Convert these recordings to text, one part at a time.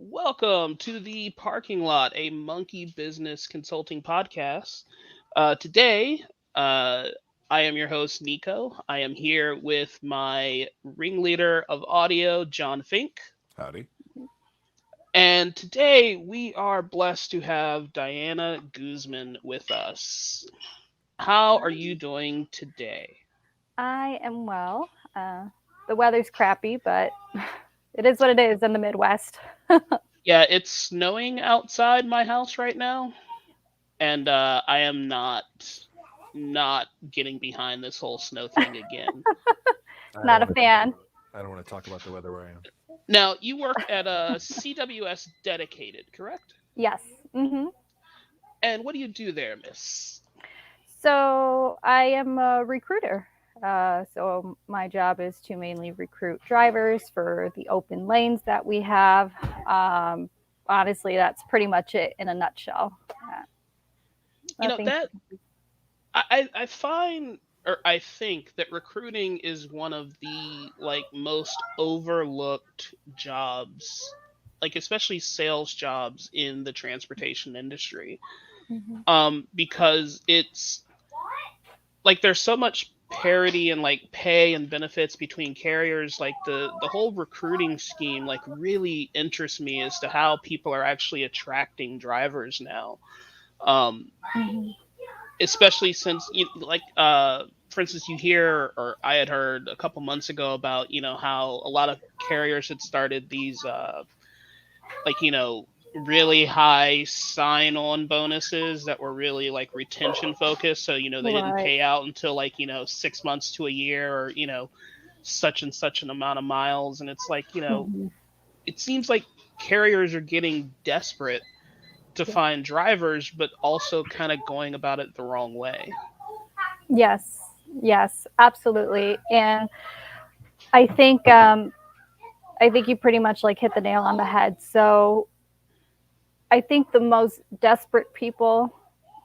Welcome to the parking lot, a monkey business consulting podcast. Today, uh, I am your host, Nico. I am here with my ringleader of audio, John Fink. Howdy. And today we are blessed to have Diana Guzman with us. How are you Hi. doing today? I am well. The weather's crappy, but it is what it is in the Midwest. Yeah, it's snowing outside my house right now, and I am not getting behind this whole snow thing again. I don't Not a want to. fan. I don't want to talk about the weather where I am. Now, you work at a CWS dedicated, correct? Yes. And what do you do there, miss? So I am a recruiter. So my job is to mainly recruit drivers for the open lanes that we have. Um, Honestly, that's pretty much it in a nutshell. You know Nothing. that I find or I think that recruiting is one of the most overlooked jobs, like especially sales jobs in the transportation industry. Mhm. Because it's like there's so much parity and like pay and benefits between carriers. Like the whole recruiting scheme like really interests me as to how people are actually attracting drivers now. um Mhm. Especially since for instance, you hear, or I had heard a couple months ago about, how a lot of carriers had started these really high sign on bonuses that were really like retention focused. So, they didn't Right. pay out until 6 months to a year, or, such and such an amount of miles. And it's like, Mhm. it seems like carriers are getting desperate to Yeah. find drivers, but also kind of going about it the wrong way. Yes. Yes. Absolutely. And I think um, I think you pretty much like hit the nail on the head. So I think the most desperate people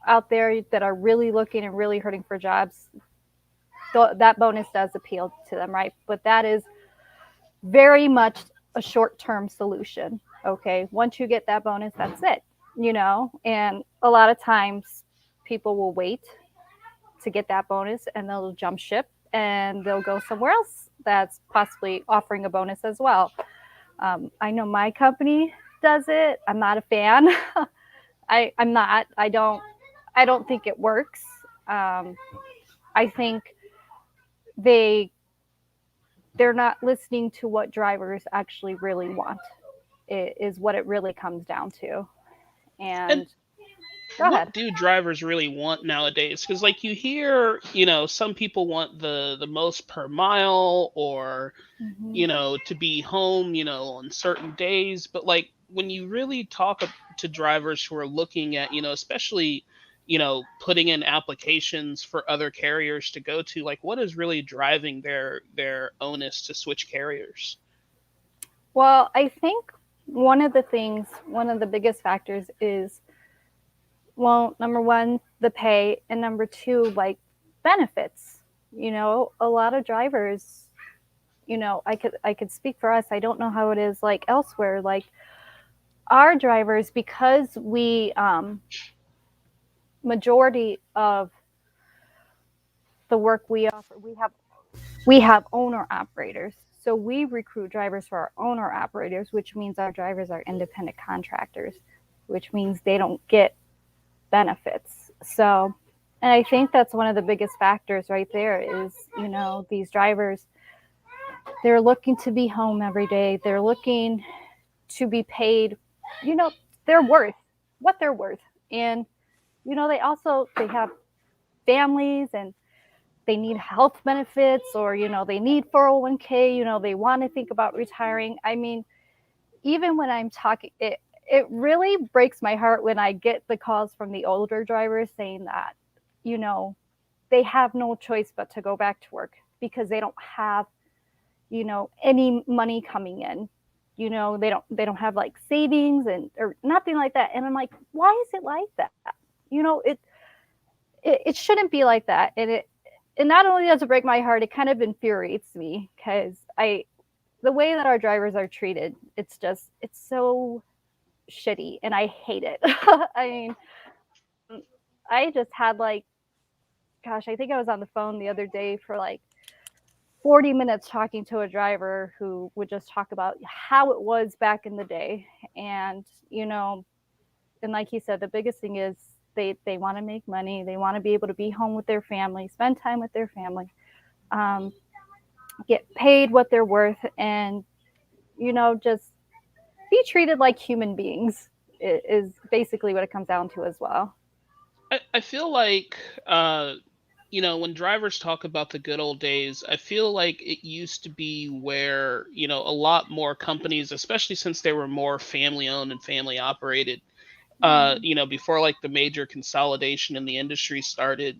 out there that are really looking and really hurting for jobs, that bonus does appeal to them, right? But that is very much a short-term solution. Okay, once you get that bonus, that's it. And a lot of times people will wait to get that bonus and they'll jump ship and they'll go somewhere else that's possibly offering a bonus as well. I know my company does it. I'm not a fan. I'm not. I don't think it works. Um, I think they they're not listening to what drivers actually really want. It is what it really comes down to. And And go what ahead. do drivers really want nowadays? Because like you hear, some people want the most per mile, or Hmm. to be home, on certain days. But like when you really to drivers who are looking at, especially, putting in applications for other carriers to go to, like what is really driving their onus to switch carriers? Well, I think one of the biggest factors is, well, number one, the pay, and number two, like benefits. A lot of drivers, I could speak for us. I don't know how it is like elsewhere. Like our drivers, because we majority of the work we offer, we have owner operators. So we recruit drivers for our owner operators, which means our drivers are independent contractors, which means they don't get benefits. So, and I think that's one of the biggest factors right there is, these drivers, they're looking to be home every day. They're looking to be paid, you know, their worth, what they're worth. And, they have families and they need health benefits, or they need 401k, they want to think about retiring. I mean, even when I'm talking, it really breaks my heart when I get the calls from the older drivers saying that, you know they have no choice but to go back to work because they don't have, any money coming in. They don't have like savings and or nothing like that. And I'm like, why is it like that? It shouldn't be like that. And not only does it break my heart, it kind of infuriates me because the way that our drivers are treated, it's so shitty, and I hate it. I mean, I just had like, gosh, I think I was on the phone the other day for like 40 minutes talking to a driver who would just talk about how it was back in the day. And, and like he said, the biggest thing is they want to make money. They want to be able to be home with their family, spend time with their family, get paid what they're worth, and, just be treated like human beings is basically what it comes down to as well. I feel like when drivers talk about the good old days, I feel like it used to be where, a lot more companies, especially since they were more family owned and family operated, before like the major consolidation in the industry started,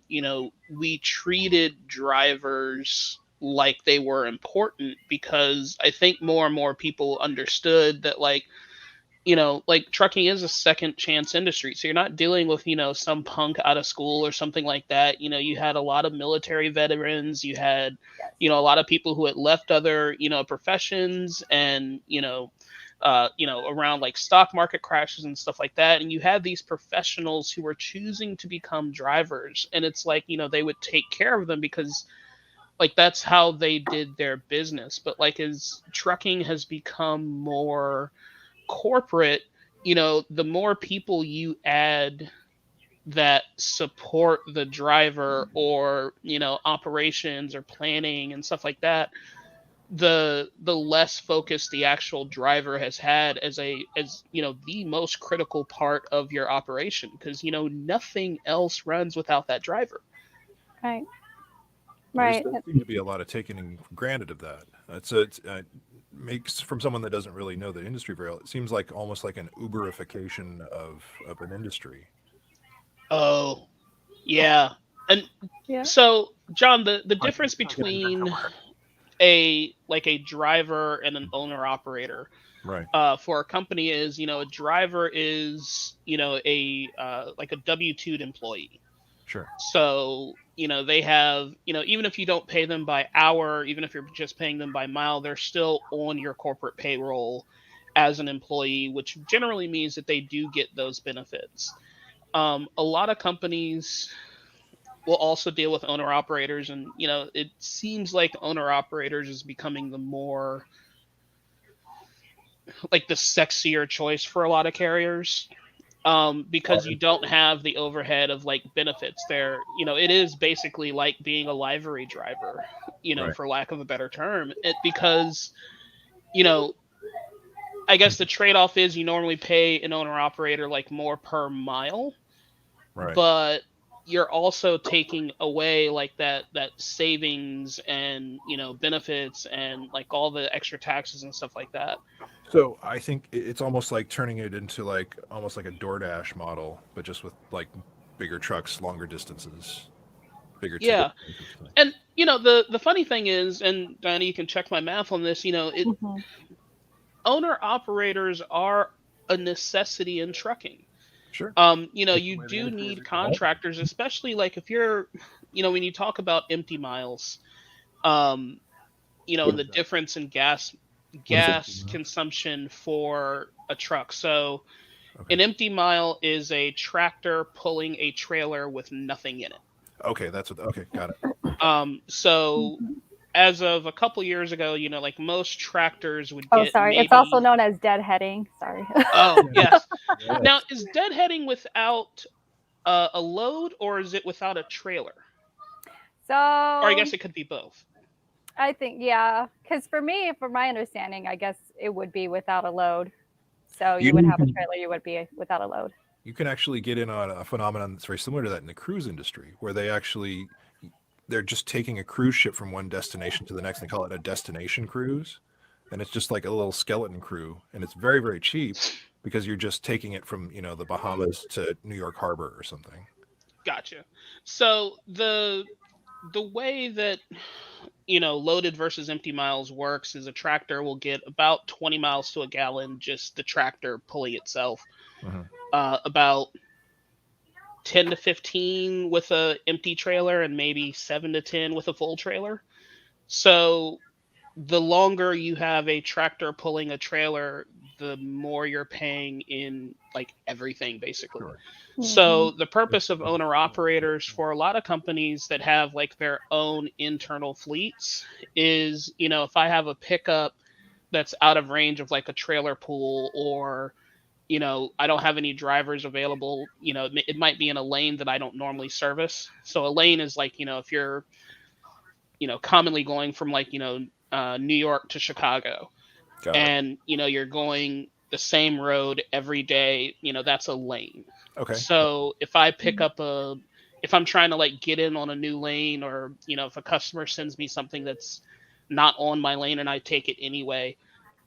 we treated drivers like they were important, because I think more and more people understood that, like, like trucking is a second chance industry. So you're not dealing with, some punk out of school or something like that. You had a lot of military veterans, you had, Yes. a lot of people who had left other, professions, and, around like stock market crashes and stuff like that. And you had these professionals who were choosing to become drivers. And it's like, they would take care of them because like that's how they did their business. But like as trucking has become more corporate, the more people you add that support the driver, or, operations or planning and stuff like that, the less focus the actual driver has had as the most critical part of your operation, because nothing else runs without that driver. Right. There Right. does seem to be a lot of taking for granted of that. It's makes, from someone that doesn't really know the industry very well, it seems like almost like an Uberification of an industry. Oh, yeah. And Yeah. so, John, the Like, difference get in between somewhere. a driver and an owner operator, Right. for a company is, a driver is, a like a W-2 employee. Sure. So, they have, even if you don't pay them by hour, even if you're just paying them by mile, they're still on your corporate payroll as an employee, which generally means that they do get those benefits. A lot of companies will also deal with owner operators, and, it seems like owner operators is becoming the more like the sexier choice for a lot of carriers, because you don't have the overhead of like benefits there. It is basically like being a livery driver, Right. for lack of a better term. Because, you know, I guess the trade off is you normally pay an owner operator like more per mile, Right. but you're also taking away like that savings and, benefits and like all the extra taxes and stuff like that. So I think it's almost like turning it into like almost like a DoorDash model, but just with like bigger trucks, longer distances, bigger ticket. Yeah. And, the funny thing is, and Diana, you can check my math on this, Hmm. owner operators are a necessity in trucking. Sure. Take You away the do industry as need a whole. contractors, especially like if you're, when you talk about empty miles, um, What and is the that? difference in What is it? gas consumption for a truck. So Okay. an empty mile is a tractor pulling a trailer with nothing in it. Okay, that's what. Okay, got it. So as of a couple years ago, like most tractors would Oh, get sorry. It's also maybe. known as deadheading. Sorry. Oh, yes. Now, Yes. is deadheading without a load, or is it without a trailer? Or I So guess it could be both. I think, yeah, because for me, from my understanding, I guess it would be without a load. So You you would know, have a trailer, you would be without a load. you can actually get in on a phenomenon that's very similar to that in the cruise industry, where they're just taking a cruise ship from one destination to the next. They call it a destination cruise, and it's just like a little skeleton crew, and it's very very cheap because you're just taking it from the Bahamas to New York Harbor or something. Gotcha. So the way that, loaded versus empty miles works is a tractor will get about 20 miles to a gallon, just the tractor pulling itself. Hmm. About 10 to 15 with a empty trailer, and maybe 7 to 10 with a full trailer. So the longer you have a tractor pulling a trailer, the more you're paying in like everything basically. Sure. Hmm. So the purpose of owner operators for a lot of companies that have like their own internal fleets is, if I have a pickup that's out of range of like a trailer pool, or I don't have any drivers available, it might be in a lane that I don't normally service. So a lane is like, if you're, commonly going from like, New York to Chicago, Got it. and you're going the same road every day, that's a lane. Okay. So if I'm trying to like get in on a new lane, or if a customer sends me something that's not on my lane and I take it anyway,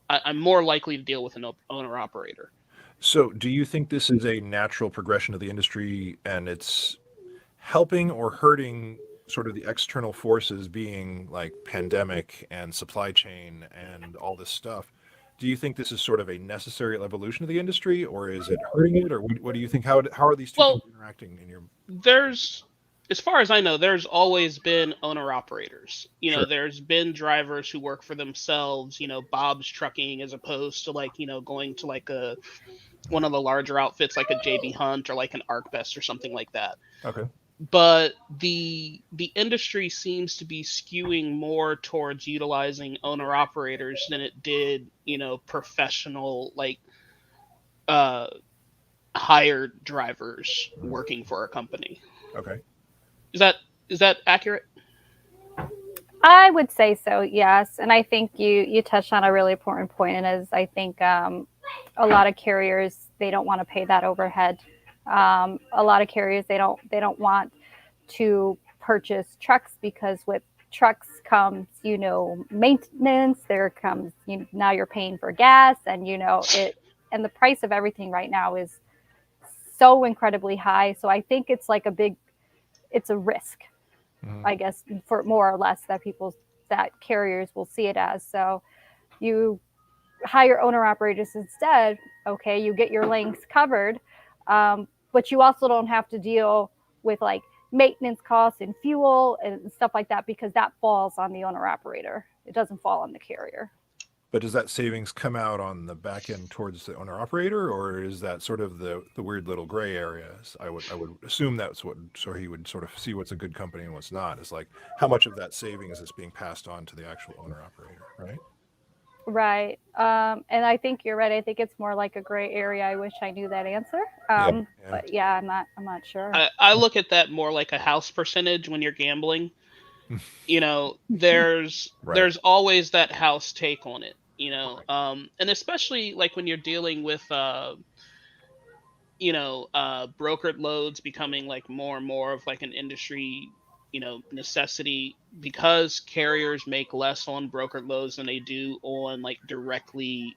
I'm more likely to deal with an owner operator. So, do you think this is a natural progression of the industry and it's helping or hurting sort of the external forces being like pandemic and supply chain and all this stuff? Do you think this is sort of a necessary evolution of the industry or is it hurting it? Or what do you think? How are these two things Well, interacting in your. there's as far as I know, there's always been owner operators. Sure. There's been drivers who work for themselves, Bob's Trucking, as opposed to like, going to like a one of the larger outfits like a JB Hunt or like an ArcBest or something like that. Okay. But the industry seems to be skewing more towards utilizing owner operators than it did, professional like uh hired drivers working for a company. Okay. Is that accurate? I would say so, yes. And I think you touched on a really important point, and is I think a lot of carriers, they don't want to pay that overhead. A lot of carriers, they don't want to purchase trucks, because with trucks comes, maintenance. There comes, now you're paying for gas, and it, and the price of everything right now is so incredibly high. So I think it's like it's a risk, Hmm. I guess, for more or less, that carriers will see it as. So you hire owner operators instead. Okay, you get your lanes covered, but you also don't have to deal with like maintenance costs and fuel and stuff like that, because that falls on the owner operator. It doesn't fall on the carrier. But does that savings come out on the back end towards the owner operator, or is that sort of the weird little gray areas? I would assume that's what, so he would sort of see what's a good company and what's not. Is like how much of that savings is being passed on to the actual owner operator, right? Right. And I think you're right. I think it's more like a gray area. I wish I knew that answer. Yeah. Yeah. But yeah, I'm not sure. I look at that more like a house percentage when you're gambling. Right. There's always that house take on it. And especially like when you're dealing with brokered loads becoming like more and more of like an industry, necessity, because carriers make less on brokered loads than they do on like directly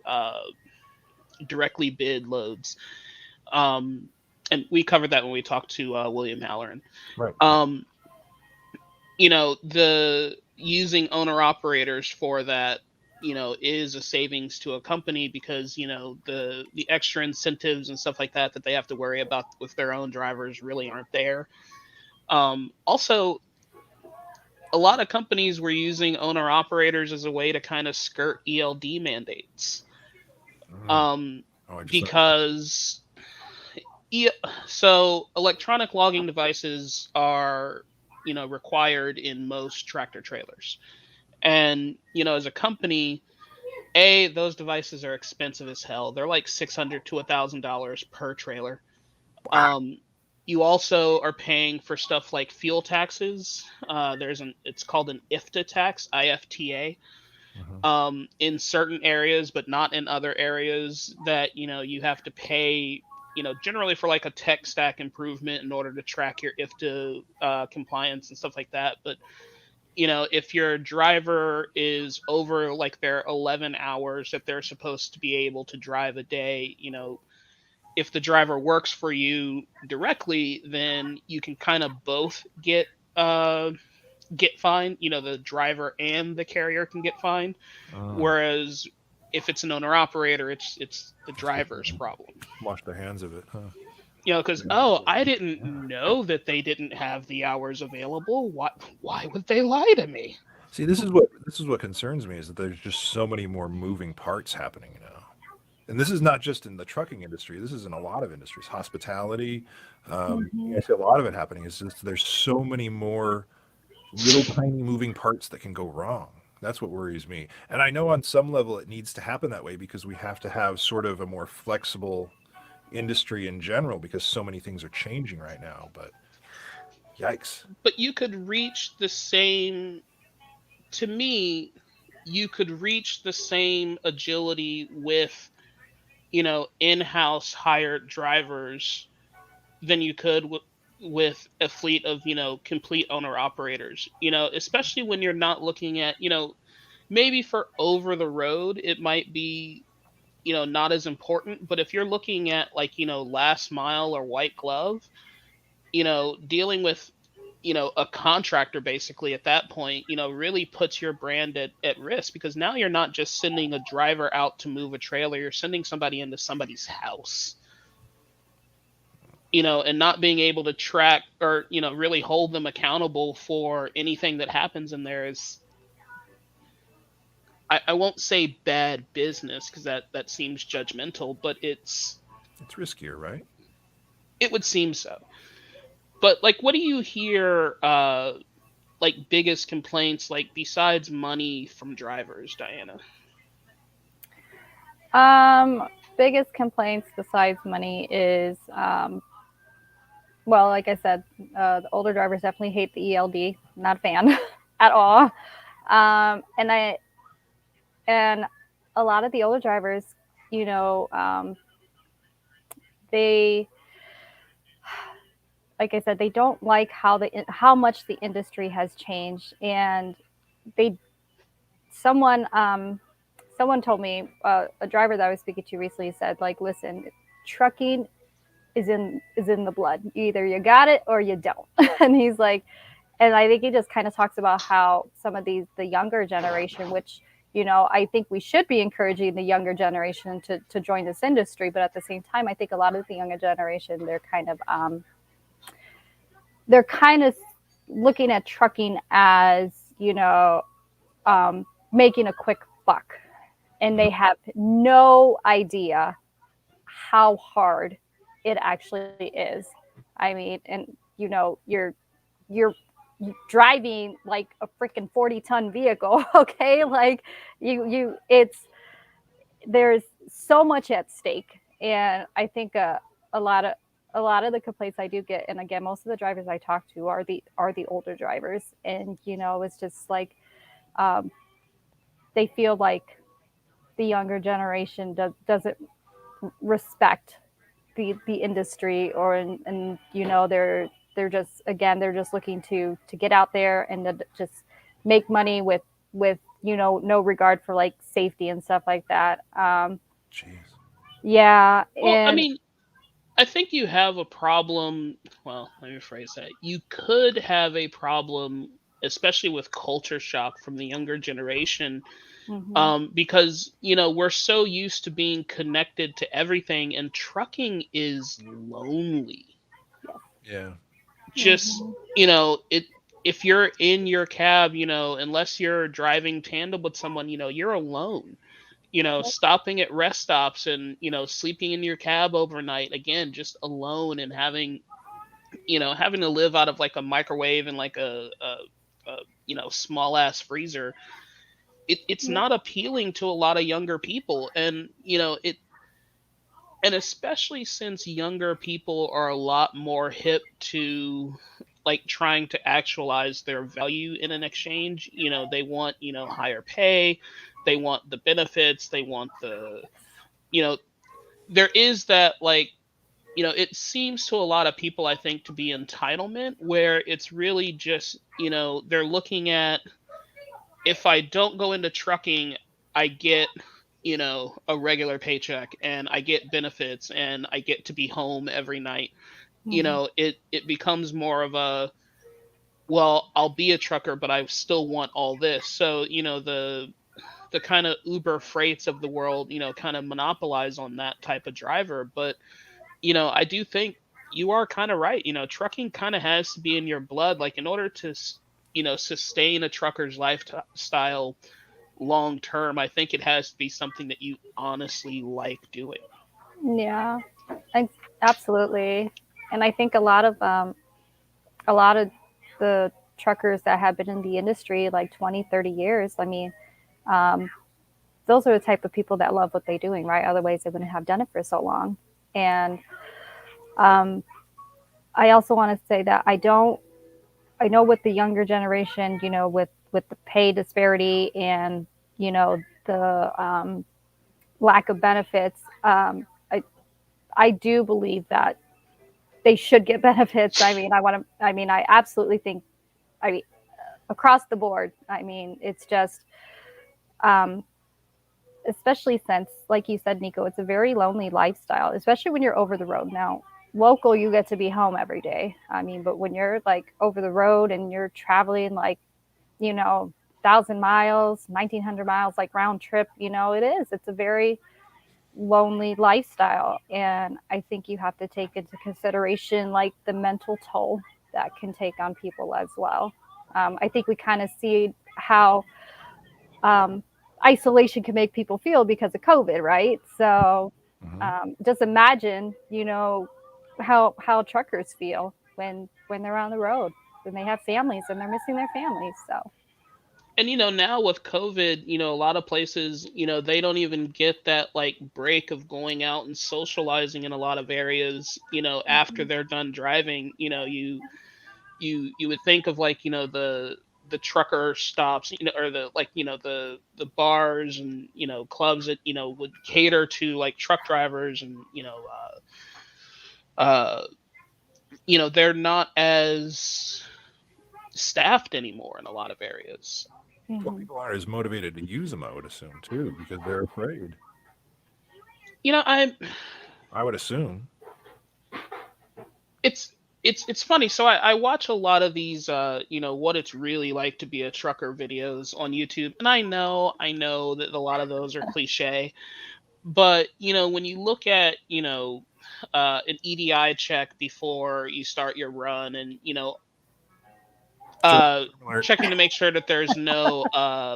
bid loads. And we covered that when we talked to William Halloran. Right. Um, the using owner operators for that, is a savings to a company, because the extra incentives and stuff like that that they have to worry about with their own drivers really aren't there. Also, a lot of companies were using owner operators as a way to kind of skirt ELD mandates. Mm. Um, Oh, I just learned that. because E- so electronic logging devices are, required in most tractor trailers. And, as a company, those devices are expensive as hell. They're like $600 to $1,000 per trailer. Wow. Um, you also are paying for stuff like fuel taxes. It's called an IFTA tax, IFTA, Hmm. in certain areas, but not in other areas, that, you have to pay, generally for like a tech stack improvement in order to track your IFTA compliance and stuff like that. But if your driver is over like their 11 hours that they're supposed to be able to drive a day, if the driver works for you directly, then you can kind of both uh get fined. The driver and the carrier can get fined. Mm. Whereas if it's an owner operator, it's the Just get driver's problem. wash their hands of it, huh? Because I didn't Yeah. know that they didn't have the hours available. Why would they lie to me? See, this is what concerns me is that there's just so many more moving parts happening now. And this is not just in the trucking industry. This is in a lot of industries, hospitality. Hmm. I see a lot of it happening. Is just there's so many more little tiny moving parts that can go wrong. That's what worries me. And I know on some level it needs to happen that way because we have to have sort of a more flexible industry in general because so many things are changing right now. But yikes. But you could reach the same, to me, you could reach the same agility with, in-house hired drivers than you could with a fleet of, complete owner operators. Especially when you're not looking at, maybe for over the road, it might be, not as important. But if you're looking at like, last mile or white glove, dealing with, a contractor basically at that point, really puts your brand at risk because now you're not just sending a driver out to move a trailer, you're sending somebody into somebody's house, and not being able to track or, really hold them accountable for anything that happens in there is, I won't say bad business because that seems judgmental, but It's riskier, right? it would seem so. But like, what do you hear? Like biggest complaints, like besides money from drivers, Diana? Um, Biggest complaints besides money is, well, like I said, the older drivers definitely hate the ELD. Not a fan at all. And and a lot of the older drivers, you know, they, like I said, they don't like how much the industry has changed, and they someone someone told me, a driver that I was speaking to recently said, like, listen, trucking is in the blood. Either you got it or you don't. And he's like, and I think he just kind of talks about how some of the younger generation, which, I think we should be encouraging the younger generation to join this industry, but at the same time, I think a lot of the younger generation, they're kind of looking at trucking as, making a quick buck, and they Mhm. have no idea how hard it actually is. I mean, and you're driving like a freaking 40-ton vehicle, okay? Like, it's there's so much at stake, and I think a lot of a lot of the complaints I do get, and again, most of the drivers I talk to are the older drivers, and it's just like, um, they feel like the younger generation doesn't respect the industry, or and they're just, again, they're just looking to get out there and to just make money with no regard for like safety and stuff like that. Jeez. Yeah, Well, I and mean, I think you have a problem. Well, let me phrase that. You could have a problem, especially with culture shock from the younger generation, mhm, because we're so used to being connected to everything, and trucking is lonely. Yeah. Just mhm, it, if you're in your cab, unless you're driving tandem with someone, you're alone. yep, Stopping at rest stops and sleeping in your cab overnight, again, just alone, and having to live out of like a microwave and like a small ass freezer. It's yep, not appealing to a lot of younger people, and and especially since younger people are a lot more hip to like trying to actualize their value in an exchange. They want higher pay, they want the benefits, they want the you know there is that, like, it seems to a lot of people, I think, to be entitlement, where it's really just, they're looking at, if I don't go into trucking, I get, a regular paycheck and I get benefits and I get to be home every night. mhm, It becomes more of a, well, I'll be a trucker, but I still want all this. So, the kind of Uber freights of the world, kind of monopolize on that type of driver. But, I do think you are kind of right. Trucking kind of has to be in your blood. Like, in order to sustain a trucker's lifestyle long term, I think it has to be something that you honestly like doing. Yeah, I, absolutely. And I think a lot of the truckers that have been in the industry like 20, 30 years, I mean, um, those are the type of people that love what they're doing, right? Otherwise, they wouldn't have done it for so long. And um, I also want to say that I know with the younger generation, with the pay disparity and, the lack of benefits, I do believe that they should get benefits. I mean, I absolutely think, I mean, across the board, I mean, it's just, um, especially since, like you said, Nico, it's a very lonely lifestyle, especially when you're over the road. Now, local, you get to be home every day. I mean, but when you're like over the road and you're traveling like, 1,000 miles, 1,900 miles, like round trip, it's a very lonely lifestyle. And I think you have to take into consideration like the mental toll that can take on people as well. I think we kind of see how um, isolation can make people feel because of COVID, right? So Hmm. just imagine, how truckers feel when they're on the road, when they have families and they're missing their families. So And now with COVID, a lot of places, they don't even get that like break of going out and socializing in a lot of areas, after they're done driving. You would think of like, the trucker stops, or the like, the bars and, clubs that, would cater to like truck drivers, and, uh they're not as staffed anymore in a lot of areas. Well, mhm. people aren't as motivated to use them, I would assume, too, because they're afraid. I'm I would assume. it's it's funny. So I watch a lot of these what it's really like to be a trucker videos on YouTube, and I know that a lot of those are cliche, but when you look at an EDI check before you start your run, and Sir, uh alert. checking to make sure that there's no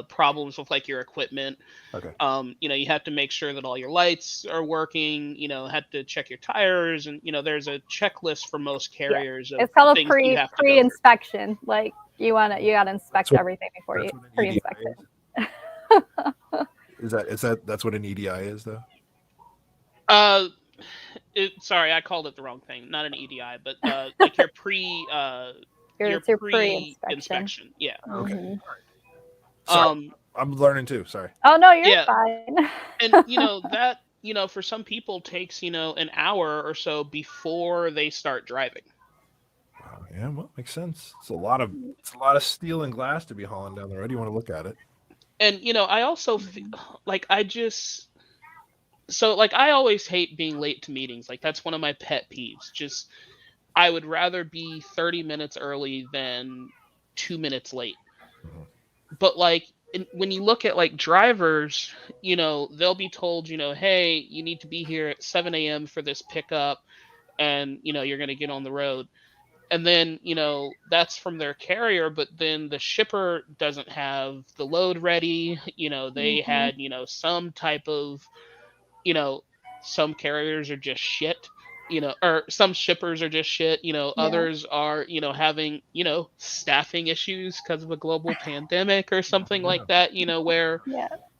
problems with like your equipment. Okay. You have to make sure that all your lights are working, have to check your tires, and there's a checklist for most Yeah, carriers of it's called a things that you have to pre go through. inspection. Like you gotta That's inspect what everything before you that's what an pre-inspect EDI is. it. That's what an EDI is though? Uh, Sorry, I called it the wrong thing. Not an EDI, but like your It's your pre-inspection. pre-inspection. Yeah. Okay. Hmm. All right. Sorry. Um. I'm learning too. Sorry. Oh no, you're Yeah, fine. and that for some people takes an hour or so before they start driving. Wow, yeah, well, makes sense. It's a lot of steel and glass to be hauling down the road. You want to look at it. And I also like I just so like I always hate being late to meetings. Like that's one of my pet peeves. Just I would rather be 30 minutes early than 2 minutes late. Mhm. But like when you look at like drivers, they'll be told, hey, you need to be here at 7 a.m. for this pickup, and you're going to get on the road. And then that's from their carrier, but then the shipper doesn't have the load ready. They Hmm. had some type of, you know, some carriers are just shit, or some shippers are just shit, Yeah, others are, having, staffing issues because of a global pandemic or something like Yeah. that, where,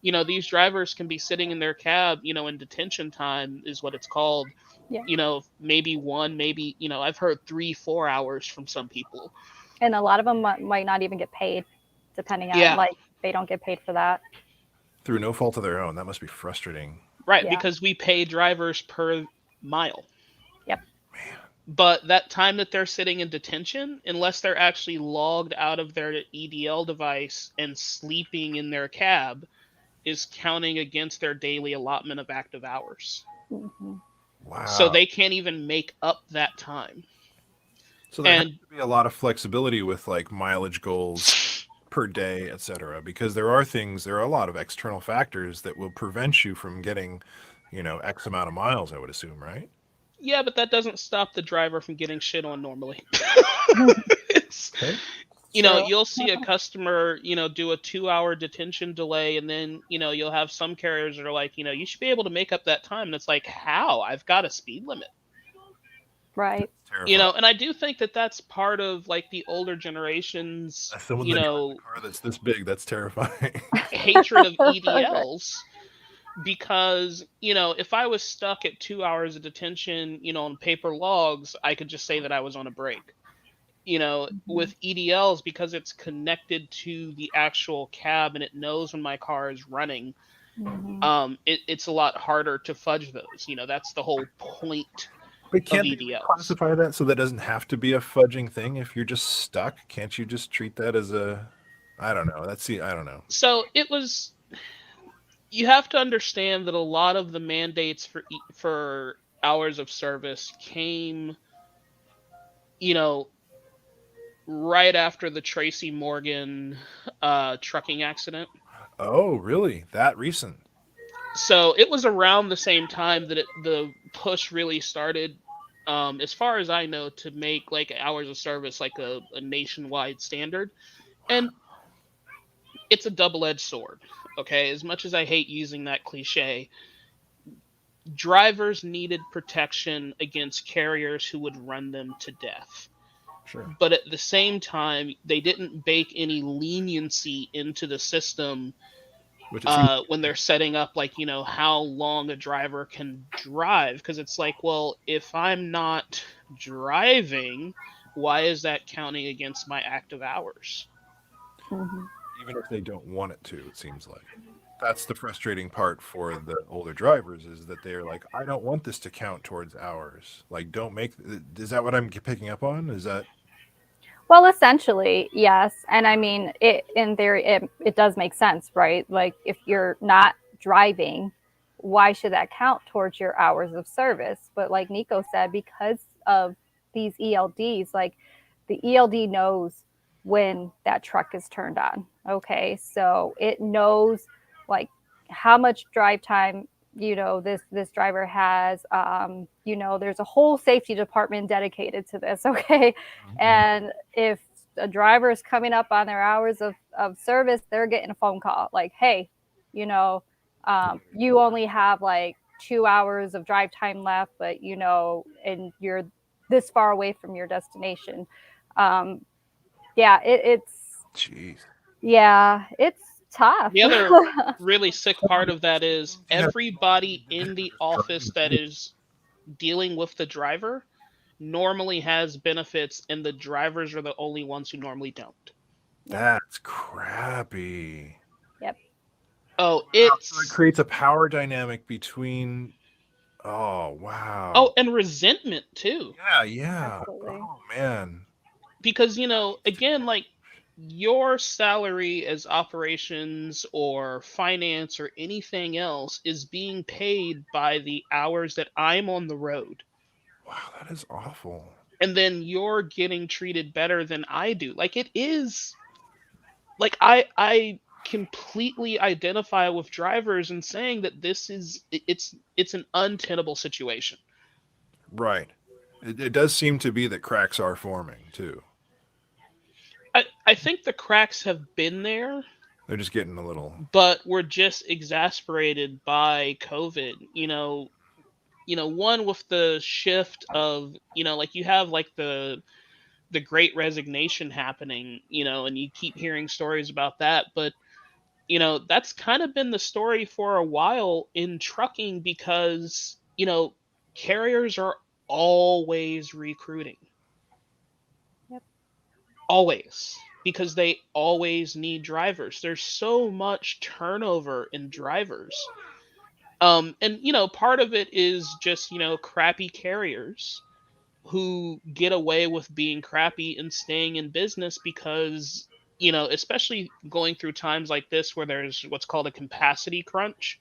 yeah, these drivers can be sitting in their cab, in detention time is what it's called, yeah. maybe one, maybe, I've heard 3, 4 hours from some people. And a lot of them might not even get paid, depending on Yeah, like they don't get paid for that. Through no fault of their own. That must be frustrating. right, Yeah. because we pay drivers per mile. Yep. Man. But that time that they're sitting in detention, unless they're actually logged out of their EDL device and sleeping in their cab, is counting against their daily allotment of active hours. Hmm. So Wow. they can't even make up that time. So there has And to be a lot of flexibility with like mileage goals per day, etc. Because there are a lot of external factors that will prevent you from getting, X amount of miles, I would assume, right? yeah, but that doesn't stop the driver from getting shit on normally. It's, Okay. True. You'll see a customer, do a 2 hour detention delay, and then, you'll have some carriers that are like, you should be able to make up that time. And it's like, how? I've got a speed limit. Right. Terrifying. And I do think that that's part of like the older generations, As someone that drives a car that's this big, that's terrifying. hatred of Right. EDLs. Because, if I was stuck at 2 hours of detention, on paper logs, I could just say that I was on a break. Mhm. With EDLs, because it's connected to the actual cab and it knows when my car is running, Mhm. it's a lot harder to fudge those. That's the whole point But of can't they EDLs. reclassify that so that doesn't have to be a fudging thing? If you're just stuck, can't you just treat that as a? I don't know. I don't know. So you have to understand that a lot of the mandates for hours of service came, you know, right after the Tracy Morgan trucking accident. Oh, really? That recent? So it was around the same time that the push really started, as far as I know, to make like hours of service like a nationwide standard. And it's a double-edged sword. Okay, as much as I hate using that cliche, drivers needed protection against carriers who would run them to death. Sure. But at the same time, they didn't bake any leniency into the system Which it seems. when they're setting up, like, how long a driver can drive. Because it's like, well, if I'm not driving, why is that counting against my active hours? Mhm. Even if they don't want it to, it seems like. That's the frustrating part for the older drivers is that they're like, I don't want this to count towards hours. Like, don't make. Is that what I'm picking up on? Is that Well, essentially, yes. And I mean, it in theory, it does make sense, right? Like, if you're not driving, why should that count towards your hours of service? But like Nico said, because of these ELDs, like the ELD knows when that truck is turned on. Okay, so it knows like how much drive time this driver has. There's a whole safety department dedicated to this. Okay, Mhm. and if a driver is coming up on their hours of service, they're getting a phone call like, hey, you know, you only have like 2 hours of drive time left, but and you're this far away from your destination. Um, yeah, Jeez. it's tough. The other really sick part of that is You have everybody in the business office driving that me. is dealing with the driver normally has benefits, and the drivers are the only ones who normally don't. Yep. That's crappy. Yep. Oh, Wow. So it creates a power dynamic between. Oh, wow. and resentment too. Yeah, yeah. Absolutely. Oh, man. Because, That needs to again, like, your salary as operations or finance or anything else is being paid by the hours that I'm on the road. wow, that is awful. And then you're getting treated better than I do. Like, it is, like, I completely identify with drivers and saying that it's an untenable situation. Right. It does seem to be that cracks are forming, too. I think the cracks have been there, They're just getting a little. but we're just exasperated by COVID. One with the shift of, like, you have like the great resignation happening, and you keep hearing stories about that. But that's kind of been the story for a while in trucking, because carriers are always recruiting, Yep. always, because they always need drivers. There's so much turnover in drivers. And part of it is just crappy carriers who get away with being crappy and staying in business, because especially going through times like this where there's what's called a capacity crunch.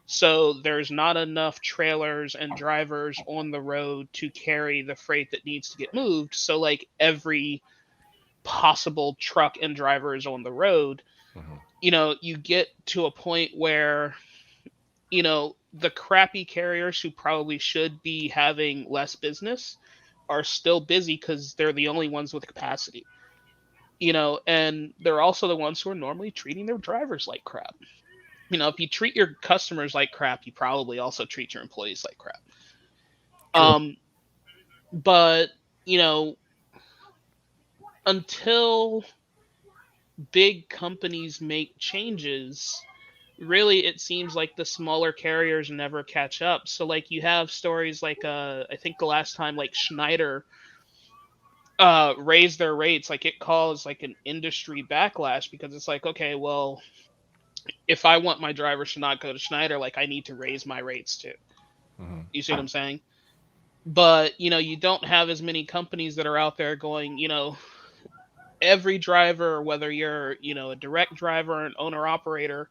So there's not enough trailers and drivers on the road to carry the freight that needs to get moved. So like every possible truck and driver is on the road. Mhm. You get to a point where the crappy carriers who probably should be having less business are still busy because they're the only ones with capacity. And they're also the ones who are normally treating their drivers like crap. If you treat your customers like crap, you probably also treat your employees like crap. True. Um, but, you know, until big companies make changes, really it seems like the smaller carriers never catch up. So like you have stories like I think the last time like Schneider raised their rates, like it caused like an industry backlash because it's like, okay, well, if I want my drivers to not go to Schneider, like I need to raise my rates too. Hmm. You see what I'm saying? But, you don't have as many companies that are out there going, every driver, whether you're, a direct driver or an owner operator,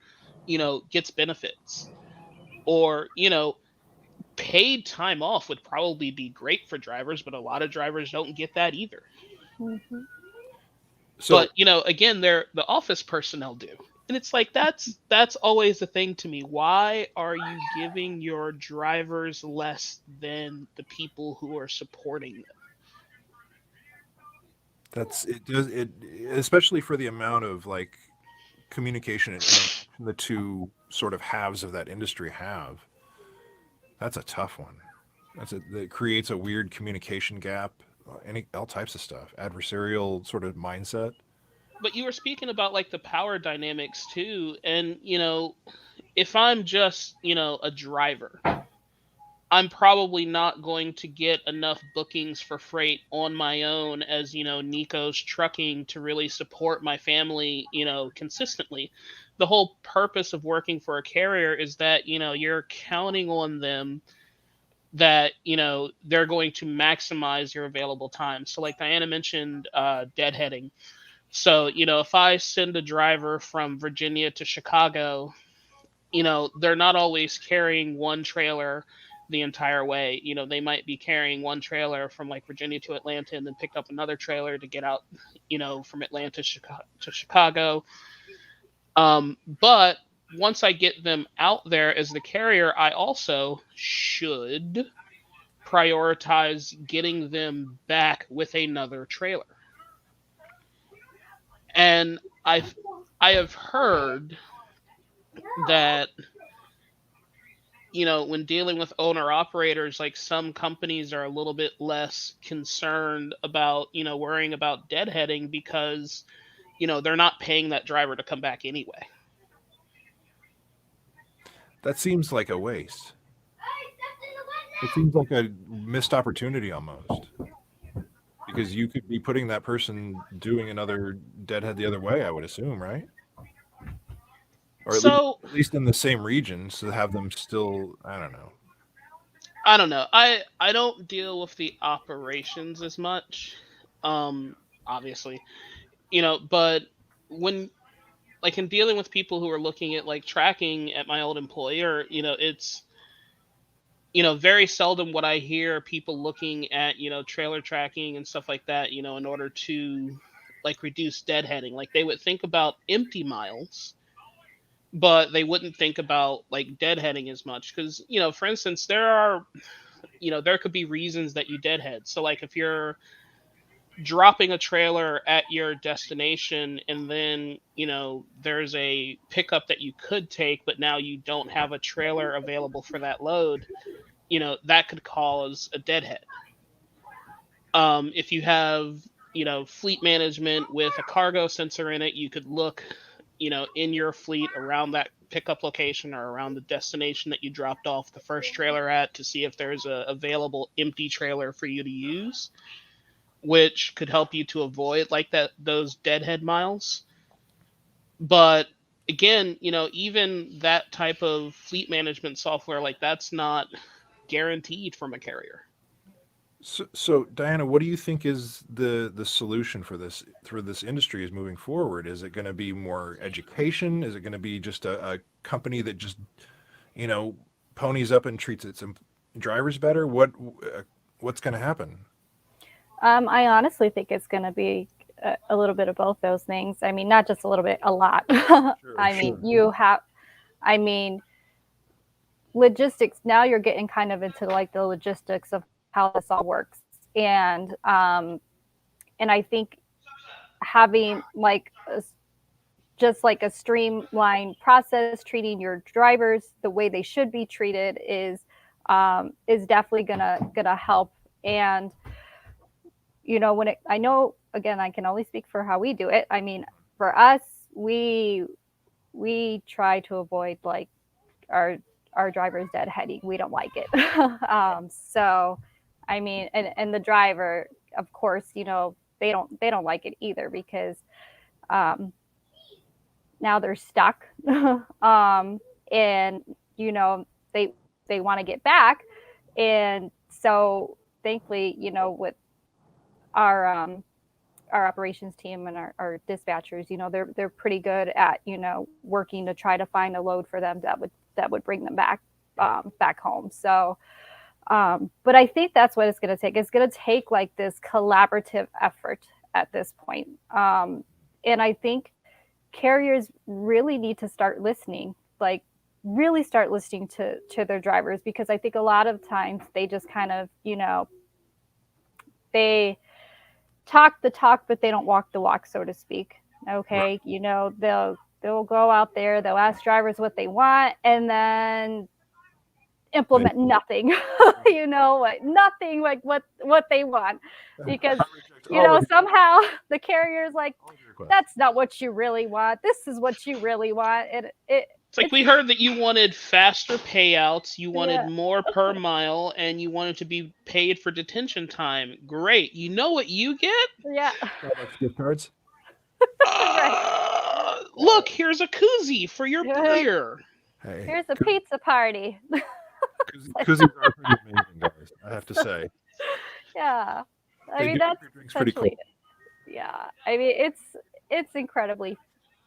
gets benefits. Or, paid time off would probably be great for drivers, but a lot of drivers don't get that either. Mm-hmm. But, So again, the office personnel do. And it's like that's always the thing to me. Why are you giving your drivers less than the people who are supporting them? that's it. Does it, especially for the amount of like communication and interaction the two sort of halves of that industry have. That's a tough one. That creates a weird communication gap. Any all types of stuff. Adversarial sort of mindset. But you were speaking about like the power dynamics too, and if I'm just a driver, I'm probably not going to get enough bookings for freight on my own as Nico's trucking to really support my family consistently. The whole purpose of working for a carrier is that you're counting on them, that they're going to maximize your available time. So like Diana mentioned, deadheading. So, if I send a driver from Virginia to Chicago, they're not always carrying one trailer the entire way. They might be carrying one trailer from like Virginia to Atlanta and then pick up another trailer to get out, from Atlanta to Chicago. But once I get them out there as the carrier, I also should prioritize getting them back with another trailer. And I have heard that when dealing with owner operators, like some companies are a little bit less concerned about worrying about deadheading because they're not paying that driver to come back anyway. That seems like a waste. It seems like a missed opportunity almost. Because you could be putting that person doing another deadhead the other way, I would assume, right? Or So at least in the same region, so have them still. I don't know. I don't know. I don't deal with the operations as much, obviously, but when like in dealing with people who are looking at like tracking at my old employer, it's very seldom what I hear people looking at trailer tracking and stuff like that, in order to like reduce deadheading. Like they would think about empty miles, but they wouldn't think about like deadheading as much because for instance, there could be reasons that you deadhead. So like if you're dropping a trailer at your destination and then there's a pickup that you could take but now you don't have a trailer available for that load, that could cause a deadhead. If you have fleet management with a cargo sensor in it, you could look in your fleet around that pickup location or around the destination that you dropped off the first trailer at to see if there's a available empty trailer for you to use, which could help you to avoid like those deadhead miles. But again, even that type of fleet management software, like that's not guaranteed from a carrier. So, Diana, what do you think is the solution for this industry is moving forward? Is it going to be more education? Is it going to be just a company that just you know ponies up and treats its drivers better? What's going to happen? I honestly think it's going to be a little bit of both those things. I mean, not just a little bit, a lot. Sure, I mean, sure. you have, I mean, logistics. Now you're getting kind of into like the logistics of how this all works, and I think having like just like a streamlined process, treating your drivers the way they should be treated is definitely gonna help. And when I know, again, I can only speak for how we do it. I mean, for us, we we try to avoid like our our drivers deadheading. We don't like it. So I mean, and the driver, of course, they don't like it either, because um, now they're stuck. And they they want to get back. And so thankfully, with our our operations team and our dispatchers, they're pretty good at working to try to find a load for them that would bring them back home. So but I think that's what it's going to take. It's going to take like this collaborative effort at this point. And I think carriers really need to start listening, like really start listening to their drivers, because I think a lot of times they just kind of, they talk the talk, but they don't walk the walk, so to speak. Okay. They'll go out there, they'll ask drivers what they want, and then implement nothing. Nothing like what they want, because somehow the carrier's like, that's not what you really want, this is what you really want. It's like we heard that you wanted faster payouts, you wanted Yeah. more per mile, and you wanted to be paid for detention time. Great. You know what you get? Yeah. Starbucks gift cards. Look, here's a koozie for your beer. Hey, Here's a pizza party. koozies are pretty amazing, guys. I have to say. Yeah. I They mean, do that's make your drinks pretty cool. essentially it. Yeah. I mean, it's incredibly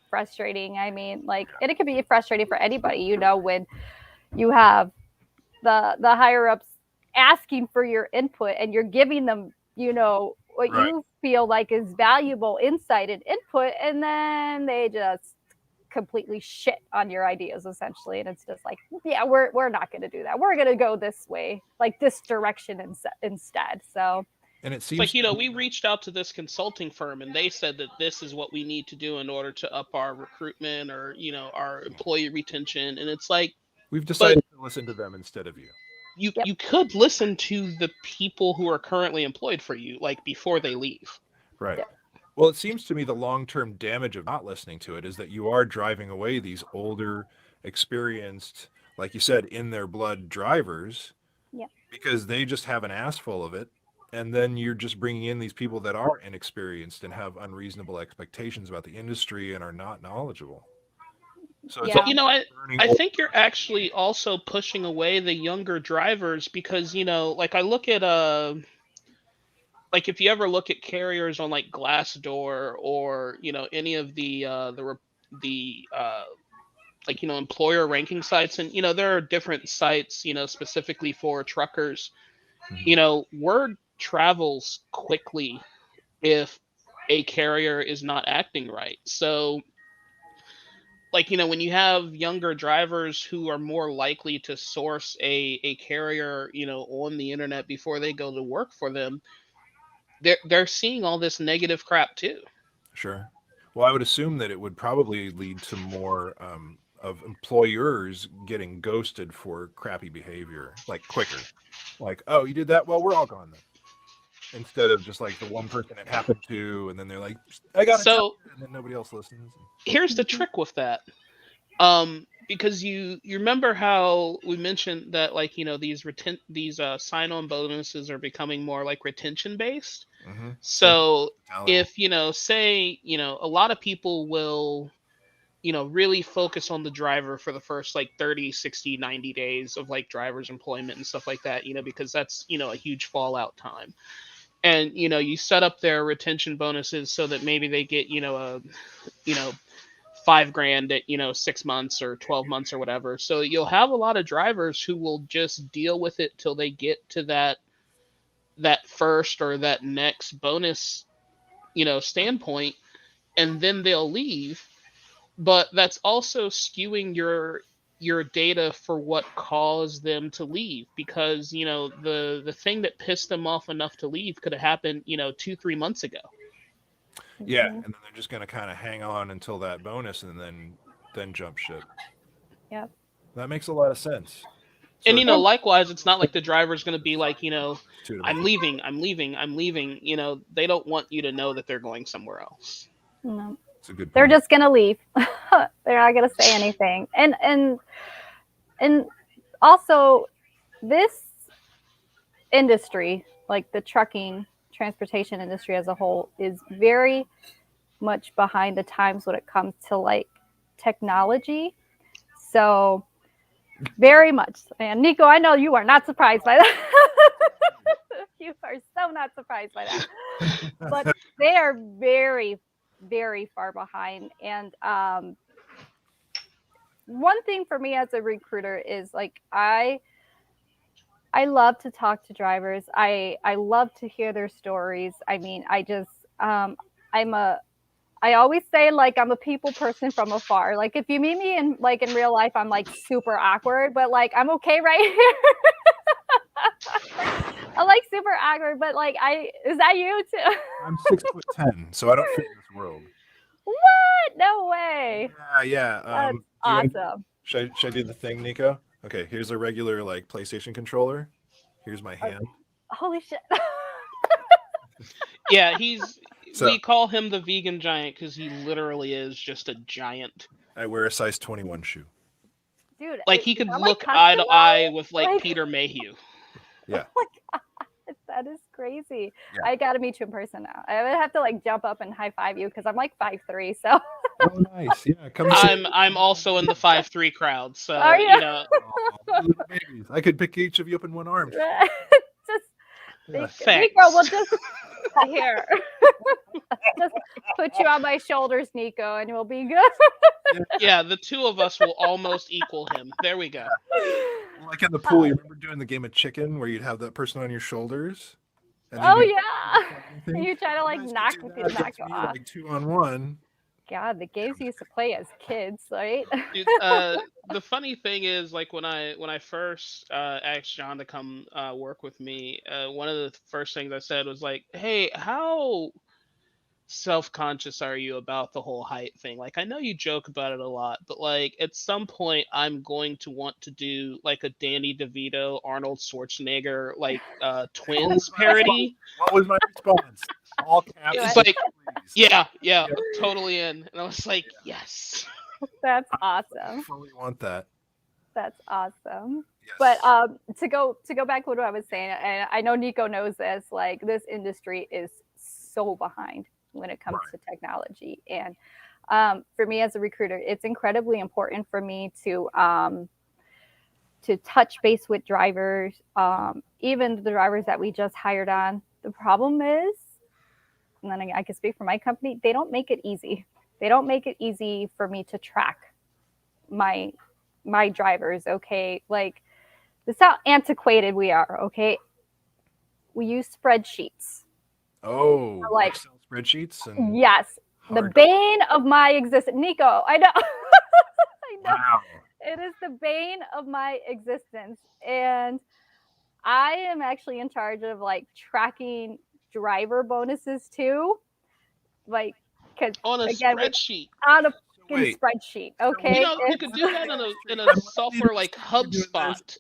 frustrating. I mean, like, and it can be frustrating for anybody, when you have the higher ups asking for your input, and you're giving them, what Right. you feel like is valuable insight and input, and then they just completely shit on your ideas, essentially. And it's just like, yeah, we're not going to do that, we're going to go this way, like this direction instead. So And it It's seems like, we reached out to this consulting firm and they said that this is what we need to do in order to up our recruitment or, our employee retention. And it's like, we've decided to listen to them instead of you. you Yep. you could listen to the people who are currently employed for you, like before they leave. Right. Yeah. Well, it seems to me the long-term damage of not listening to it is that you are driving away these older, experienced, like you said, in their blood drivers, yeah, because they just have an ass full of it. And then you're just bringing in these people that are inexperienced and have unreasonable expectations about the industry and are not knowledgeable. So it's Yeah. But burning I old- think you're actually also pushing away the younger drivers because, like I look at like if you ever look at carriers on like Glassdoor or, any of the like, employer ranking sites, and there are different sites, specifically for truckers. Word travels quickly if a carrier is not acting right. So, like, when you have younger drivers who are more likely to source a carrier, on the internet before they go to work for them, they're seeing all this negative crap too. Sure. Well, I would assume that it would probably lead to more of employers getting ghosted for crappy behavior, like quicker. Like, oh, you did that? Well, we're all gone then. Instead of just like the one person it happened to, and then they're like, I got to tell So you, and then nobody else listens. here's the trick with that. Because you remember how we mentioned that, like, these sign-on bonuses are becoming more like retention based. Mm-hmm. So Mentality. if say a lot of people will really focus on the driver for the first like 30, 60, 90 days of like driver's employment and stuff like that, because that's a huge fallout time. And you set up their retention bonuses so that maybe they get a you know $5,000 at 6 months or 12 months or whatever. So you'll have a lot of drivers who will just deal with it till they get to that first or that next bonus standpoint, and then they'll leave. But that's also skewing your data for what caused them to leave, because the thing that pissed them off enough to leave could have happened 2-3 months ago. Yeah, Mhm. and then they're just going to kind of hang on until that bonus and then jump ship. Yep. That makes a lot of sense. So And it's likewise, it's not like the driver's going to be like, to I'm make leaving, I'm leaving, I'm leaving. They don't want you to know that they're going somewhere else. No. it's a good They're point. just gonna leave. They're not gonna say anything. And also this industry, like the trucking transportation industry as a whole, is very much behind the times when it comes to like technology. So very much. And Nico, I know you are not surprised by that. You are so not surprised by that. But they are very, very far behind. And one thing for me as a recruiter is like I love to talk to drivers. I love to hear their stories. I mean, I'm a I always say like I'm a people person from afar. Like if you meet me in real life, I'm like super awkward, but like I'm okay right here. I'm like super awkward, but like is that you too? I'm 6'10", so I don't fit in this world. What? No way. Yeah. That's Do you want, awesome. should I do the thing, Nico? Okay, here's a regular like PlayStation controller. Here's my hand. Holy shit. Yeah, So we call him the vegan giant because he literally is just a giant. I wear a size 21 shoe. Dude, Like he is could that like look eye to eye customized? with like Peter Mayhew. Yeah. Oh my God, that is crazy. Yeah. I gotta meet you in person now. I would have to like jump up and high five you because I'm like 5'3". So Oh, nice. Yeah, come see. I'm also in the 5'3" crowd, so are you? Aw, little babies. I could pick each of you up in one arm. Just Yeah. thanks. Nico, we'll just here. Just put you on my shoulders, Nico, and we'll be good. Yeah, the two of us will almost equal him. There we go. Like in the pool, you remember doing the game of chicken where you'd have that person on your shoulders? And Oh you'd yeah. You try to like guys knock could do the that knock against me, off. like 2-on-1. God, the games we used to play as kids, right? Dude, the funny thing is, like when I first asked John to come work with me, one of the first things I said was like, "Hey, how self-conscious are you about the whole height thing? Like, I know you joke about it a lot, but like at some point, I'm going to want to do like a Danny DeVito, Arnold Schwarzenegger, like twins parody." What was my response? All caps. Do It's it. like, please. yeah, Yeah. totally in. And I was like, yes. That's I awesome. fully want that. That's awesome. Yes. But to go back to what I was saying, and I know Nico knows this, like this industry is so behind when it comes to technology. And for me as a recruiter, it's incredibly important for me to touch base with drivers, even the drivers that we just hired on. The problem is, and then I can speak for my company, they don't make it easy. They don't make it easy for me to track my drivers. Okay, like this is how antiquated we are. Okay, we use spreadsheets. Oh, Like Excel spreadsheets and yes, the hard. bane of my existence. Nico, I know. I know. Wow. It is the bane of my existence. And I am actually in charge of like tracking driver bonuses too. Like, because On a again, spreadsheet. on a Wait. spreadsheet. Okay. You could do that in a software like HubSpot.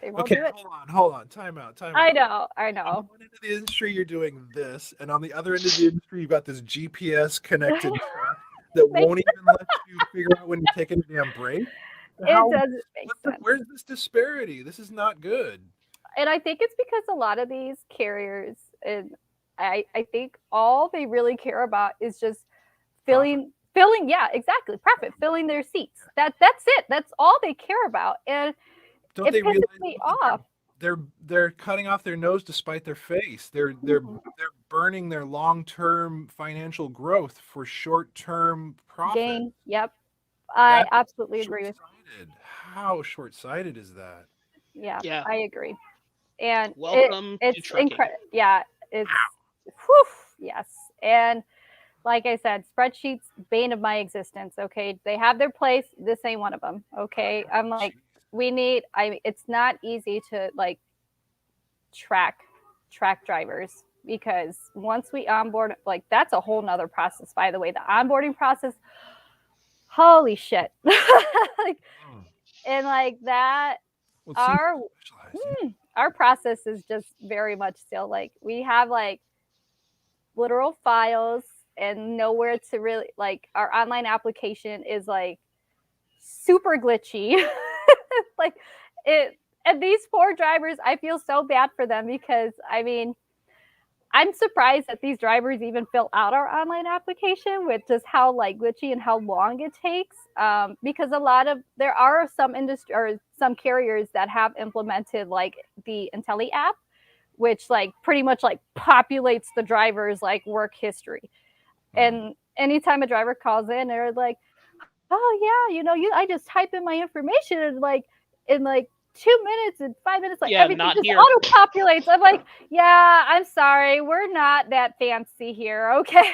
They won't Okay, do it. hold on. Time out. I know. On one end of the industry, you're doing this, and on the other end of the industry, you've got this GPS connected track that won't even let you figure out when you're taking a damn break. It doesn't make sense. Where's this disparity? This is not good. And I think it's because a lot of these carriers, and I think all they really care about is just filling, yeah, exactly, profit, filling their seats. That's it. That's all they care about. And Don't it they pisses realize me off. they're cutting off their nose to spite their face. They're burning their long-term financial growth for short-term profit. Gain. Yep. I That's absolutely agree with. How short-sighted is that? Yeah, Yeah. I agree. And Welcome to it's trucking. incredible. Yeah, it's whew, yes. And like I said, spreadsheets, bane of my existence. Okay, they have their place. This ain't one of them. Okay, I'm like, it's not easy to like track drivers. because once we onboard, like that's a whole nother process, by the way. The onboarding process, holy shit. Like, and like that, Well, it seems our specialized. our process is just very much still like we have like literal files and nowhere to really like our online application is like super glitchy. Like it, and these poor drivers, I feel so bad for them because I mean, I'm surprised that these drivers even fill out our online application with just how like glitchy and how long it takes. Because a lot of there are some industry or some carriers that have implemented like the Intelli app, which like pretty much like populates the driver's like work history. And anytime a driver calls in, they're like, "Oh yeah, I just type in my information and like in like 2 minutes and 5 minutes, like Yeah, everything not just here. auto populates." I'm like, "Yeah, I'm sorry, we're not that fancy here, okay?"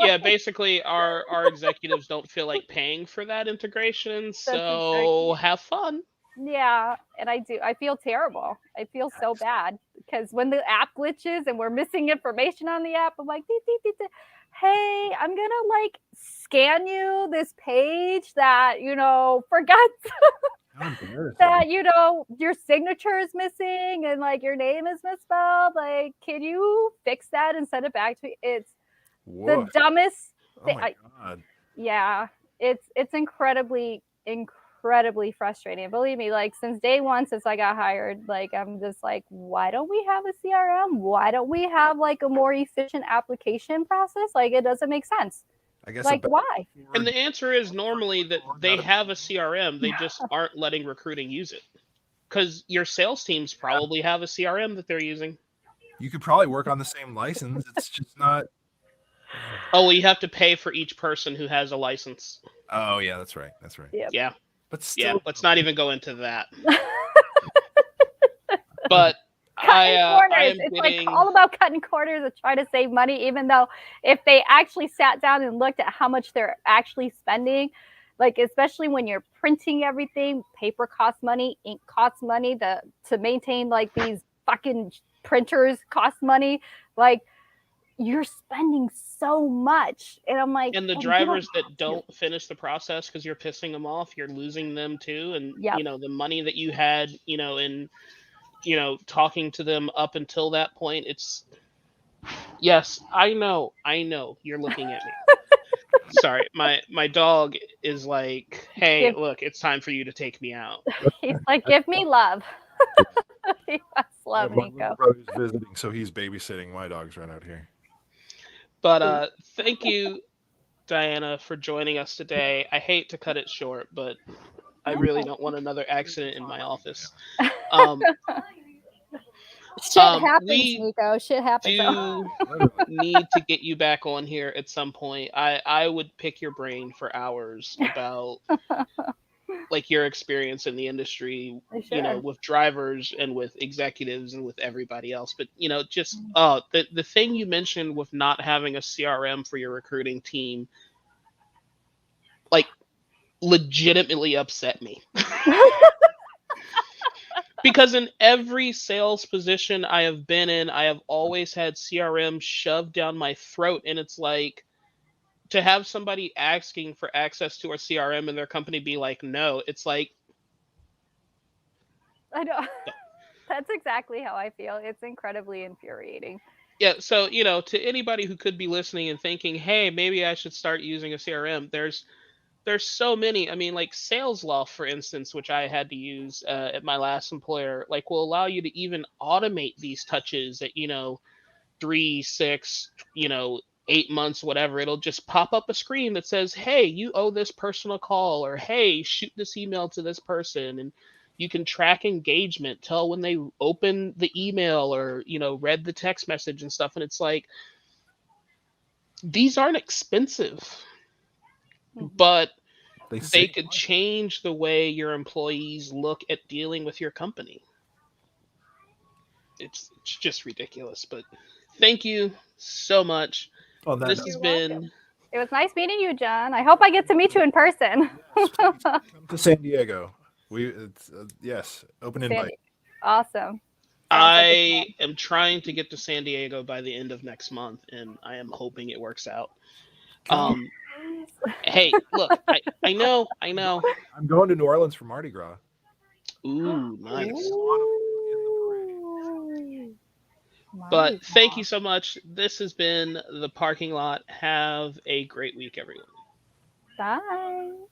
Yeah, Like, basically our executives don't feel like paying for that integration, that's so exactly have fun. yeah, and I do. I feel terrible. I feel so bad because when the app glitches and we're missing information on the app, I'm like, "Beep, beep, beep, beep. Hey, I'm gonna like scan you this page that forgot How embarrassing. that your signature is missing and like your name is misspelled. Like, can you fix that and send it back to me?" It's the What? dumbest Oh thing. my god. Yeah, it's incredibly frustrating. Believe me, like since day one, since I got hired, like I'm just like, why don't we have a CRM? Why don't we have like a more efficient application process? Like it doesn't make sense. I guess Like why? And the answer is normally that they have a CRM, they just aren't letting recruiting use it. Because your sales teams probably have a CRM that they're using. you could probably work on the same license. It's just not. Oh, well, you have to pay for each person who has a license. Oh yeah, that's right. That's right. Yep. Yeah, But yeah. still, Let's not even go into that. But Cutting I corners. am It's like getting. all about cutting corners and trying to save money, even though if they actually sat down and looked at how much they're actually spending, like especially when you're printing everything, paper costs money, ink costs money, to maintain like these fucking printers cost money. Like you're spending so much. And I'm like, And the and you don't drivers that have to. don't finish the process because you're pissing them off, you're losing them too. And Yep. the money that you had, in talking to them up until that point, it's yes, I know, you're looking at me. Sorry, my dog is like, hey, Give, look, it's time for you to take me out. he's like, give me love. He wants love, my little Nico. brother's visiting, so he's babysitting my dogs right out here. But thank you, Diana, for joining us today. I hate to cut it short, but I really don't want another accident in my office. Um, Shit happens, we Nico. Shit happens. do need to get you back on here at some point. I would pick your brain for hours about like your experience in the industry, Sure. with drivers and with executives and with everybody else. But just the thing you mentioned with not having a CRM for your recruiting team, like legitimately upset me. Because in every sales position I have been in, I have always had CRM shoved down my throat. And it's like to have somebody asking for access to our CRM and their company be like, no, it's like, I know. That's exactly how I feel. It's incredibly infuriating. yeah. So, to anybody who could be listening and thinking, hey, maybe I should start using a CRM, there's so many. I mean, like SalesLoft, for instance, which I had to use at my last employer, like will allow you to even automate these touches at 3, 6, 8 months, whatever. It'll just pop up a screen that says, hey, you owe this person a call, or hey, shoot this email to this person. And you can track engagement, tell when they open the email or read the text message and stuff. And it's like, these aren't expensive, but they could change the way your employees look at dealing with your company. It's just ridiculous. But thank you so much. On that This note, has You're been welcome. It was nice meeting you, John. I hope I get to meet you in person. come to San Diego. Yes, open invite. Sandy. Awesome. Sounds like a I am trying to get to San Diego by the end of next month, and I am hoping it works out. Come, Um, hey, look, I know, I'm going to New Orleans for Mardi Gras. Ooh, Meet a nice. lot of people in the parade. Ooh. But Mardi thank Gras. you so much. This has been the parking lot. Have a great week, everyone. Bye.